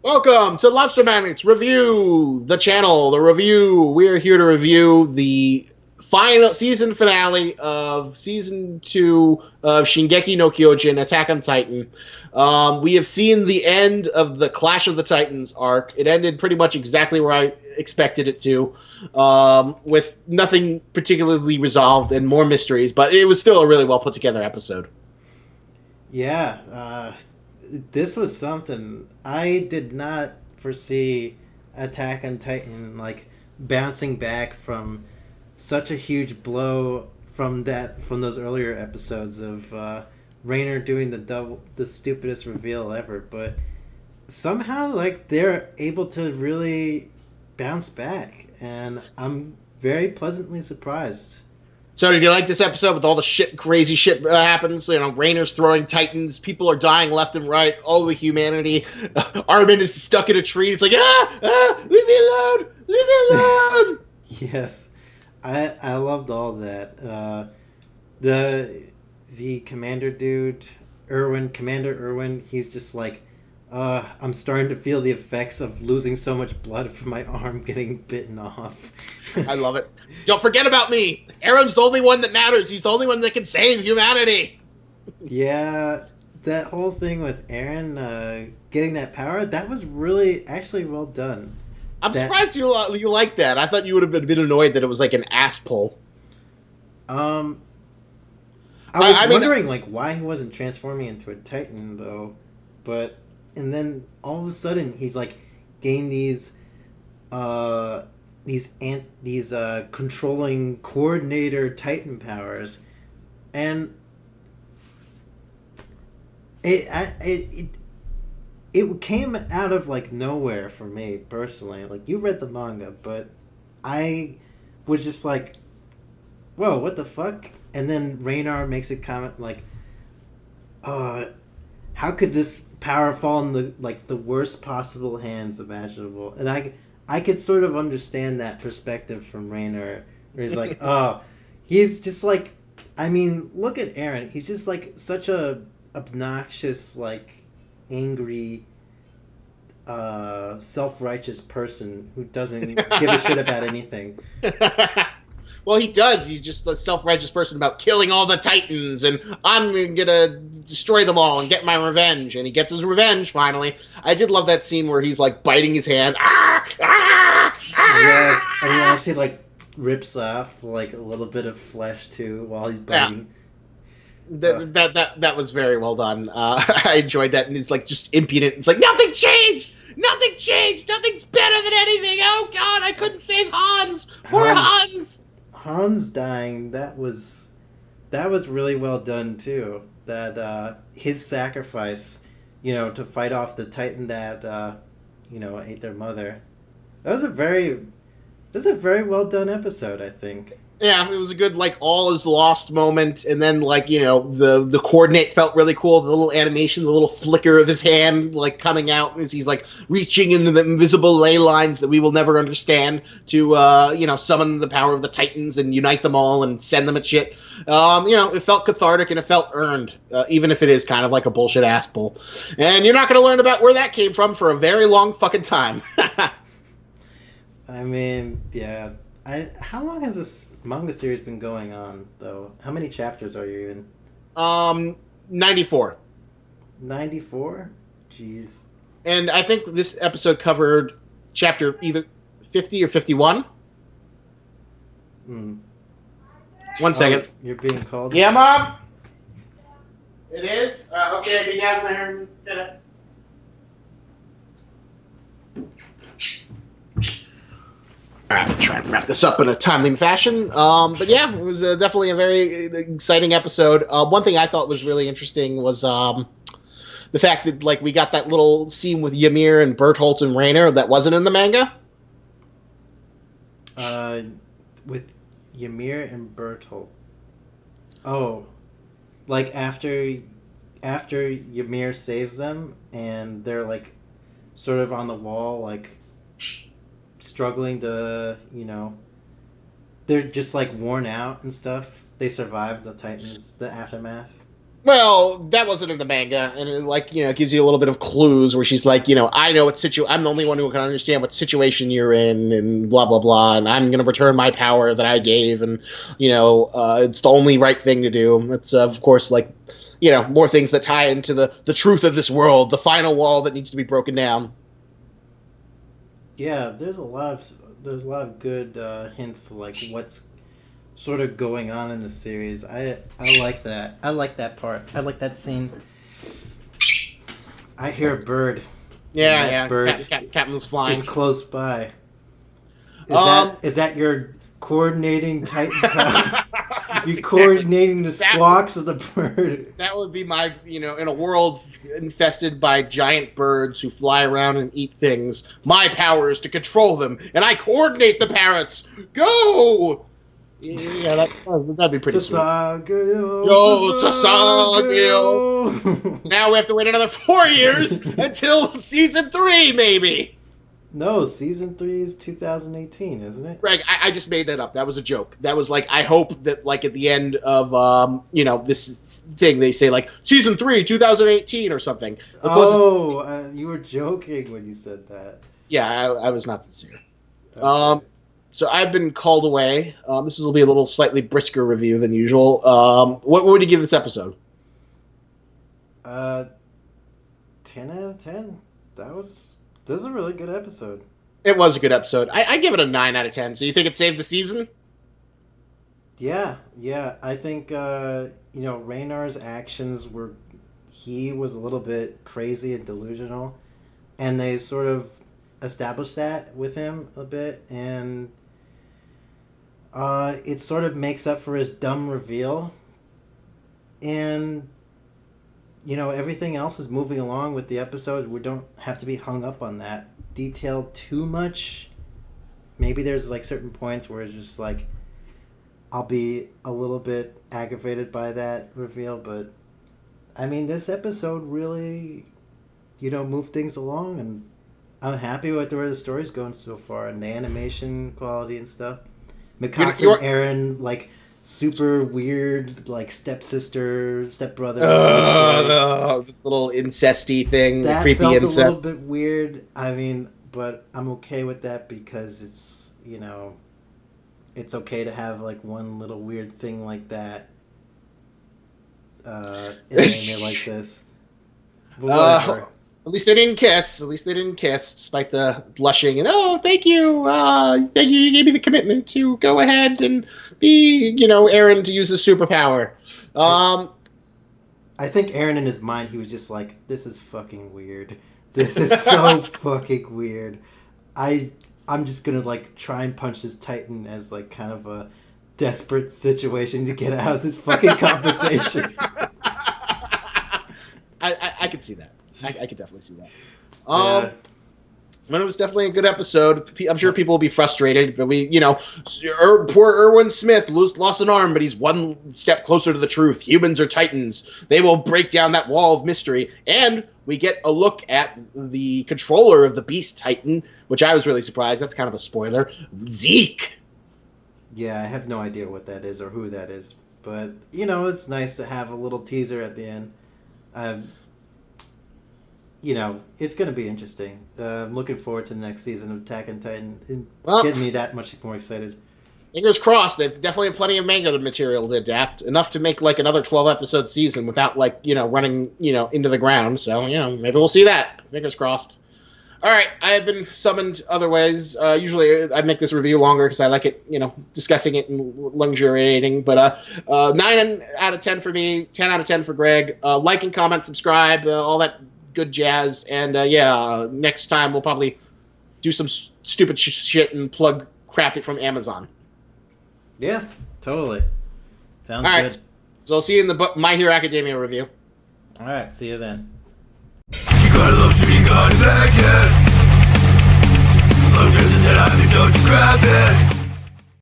Welcome to Lobster Magnets Review, the channel, the review. We are here to review the final season finale of season 2 of Shingeki no Kyojin, Attack on Titan. We have seen the end of the Clash of the Titans arc. It ended pretty much exactly where I expected it to, with nothing particularly resolved and more mysteries, but it was still a really well put together episode. Yeah, this was something. I did not foresee Attack on Titan bouncing back from such a huge blow from those earlier episodes of Rainer doing the stupidest reveal ever, but somehow they're able to really bounce back, and I'm very pleasantly surprised. So did you like this episode with all the crazy shit happens? You know, Rainer's throwing titans, people are dying left and right, all the humanity. Armin is stuck in a tree. It's like, leave me alone, leave me alone. Yes, I loved all that. The commander dude, Commander Irwin, he's just like, I'm starting to feel the effects of losing so much blood from my arm getting bitten off. I love it. Don't forget about me. Aaron's the only one that matters. He's the only one that can save humanity. Yeah, that whole thing with Aaron getting that power, that was really actually well done. I'm surprised you like that. I thought you would have been annoyed that it was like an ass pull. I was wondering why he wasn't transforming into a Titan though, and then all of a sudden he's gained these controlling coordinator Titan powers, and it came out of nowhere for me personally. You read the manga, but I was just like, whoa, what the fuck? And then Raynar makes a comment how could this power fall in the worst possible hands imaginable? And I could sort of understand that perspective from Raynar, where he's like, oh, he's just look at Aaron. He's just such a obnoxious, angry, self-righteous person who doesn't give a shit about anything. Well, he does. He's just a self-righteous person about killing all the Titans, and I'm gonna destroy them all and get my revenge. And he gets his revenge, finally. I did love that scene where he's, biting his hand. Yes, and he actually, rips off, a little bit of flesh, too, while he's biting. Yeah. That was very well done. I enjoyed that, and he's, just impudent. It's like, nothing changed! Nothing changed! Nothing's better than anything! Oh, God, I couldn't save Hans! Poor Hans! Hans dying, that was really well done too. That his sacrifice, to fight off the Titan that ate their mother. That was a very well done episode, I think. Yeah, it was a good all is lost moment, and then the coordinate felt really cool. The little animation, the little flicker of his hand coming out as he's reaching into the invisible ley lines that we will never understand to summon the power of the Titans and unite them all and send them at shit. It felt cathartic and it felt earned, even if it is kind of like a bullshit ass pull. And you're not going to learn about where that came from for a very long fucking time. I mean, yeah. How long has this manga series been going on, though? How many chapters are you in? 94. 94? Jeez. And I think this episode covered chapter either 50 or 51. Hmm. 1 second. You're being called? Yeah, Mom? It is? Okay, I'll be down there in a minute. I'll try and wrap this up in a timely fashion. But yeah, it was definitely a very exciting episode. One thing I thought was really interesting was the fact that we got that little scene with Ymir and Bertholdt and Rainer that wasn't in the manga. With Ymir and Bertholdt. Oh, after Ymir saves them and they're sort of on the wall struggling to, they're just worn out and stuff. They survived the Titans, the aftermath. Well, that wasn't in the manga, and it, like, it gives you a little bit of clues where she's like, I know I'm the only one who can understand what situation you're in, and blah blah blah, and I'm gonna return my power that I gave, and it's the only right thing to do. That's of course like, more things that tie into the truth of this world, the final wall that needs to be broken down. Yeah, there's a lot of good hints to like what's sort of going on in the series. I like that. I like that part. I like that scene. I hear a bird. Yeah. Bird Captain's flying. It's close by. Is that your coordinating Titan power? You're coordinating the squawks of the bird. That would be my, in a world infested by giant birds who fly around and eat things, my power is to control them, and I coordinate the parrots. Go! Yeah, that'd be pretty sweet. Sasageo. Now we have to wait another 4 years until season 3, maybe. No, season 3 is 2018, isn't it? Greg, I just made that up. That was a joke. That was like, I hope that like at the end of this thing they say like season 3, 2018 or something. You were joking when you said that. Yeah, I was not sincere. Okay. So I've been called away. This will be a little slightly brisker review than usual. What would you give this episode? 10 out of 10. This is a really good episode. It was a good episode. I give it a 9 out of 10. So you think it saved the season? Yeah. I think Raynar's actions he was a little bit crazy and delusional, and they sort of established that with him a bit, and it sort of makes up for his dumb reveal, and everything else is moving along with the episode. We don't have to be hung up on that detail too much. Maybe there's like certain points where it's just like I'll be a little bit aggravated by that reveal, but I mean, this episode really moved things along, and I'm happy with where the story's going so far, and the animation quality and stuff. Mikasa and Eren, like, super weird, like, stepbrother. The little incesty thing, that the creepy felt incest. a little bit weird. I mean, but I'm okay with that because it's, it's okay to have, like, one little weird thing like that in an anime like this. But whatever. At least they didn't kiss. Despite the blushing and thank you, you gave me the commitment to go ahead and be, Eren to use his superpower. I think Eren in his mind, he was just like, this is fucking weird. This is so fucking weird. I'm just gonna like try and punch this Titan as like kind of a desperate situation to get out of this fucking conversation. I could see that. I could definitely see that. But it was definitely a good episode. I'm sure people will be frustrated, but poor Erwin Smith lost an arm, but he's one step closer to the truth. Humans are Titans. They will break down that wall of mystery. And we get a look at the controller of the Beast Titan, which I was really surprised. That's kind of a spoiler. Zeke. Yeah, I have no idea what that is or who that is. But, it's nice to have a little teaser at the end. It's going to be interesting. I'm looking forward to the next season of Attack on Titan. It's getting me that much more excited. Fingers crossed. They've definitely have plenty of manga material to adapt. Enough to make like another 12-episode season without like, running, into the ground. So, maybe we'll see that. Fingers crossed. All right. I have been summoned other ways. Usually I make this review longer because I like it, discussing it and luxuriating. But 9 out of 10 for me, 10 out of 10 for Greg. Like and comment, subscribe, all that good jazz. And next time we'll probably do some stupid shit and plug crap from Amazon. Yeah, totally. Sounds all right. good. So I'll see you in the My Hero Academia review. All right, see you then. You gotta love to be got it back, yeah. Love feels the 10, I think don't you grab it.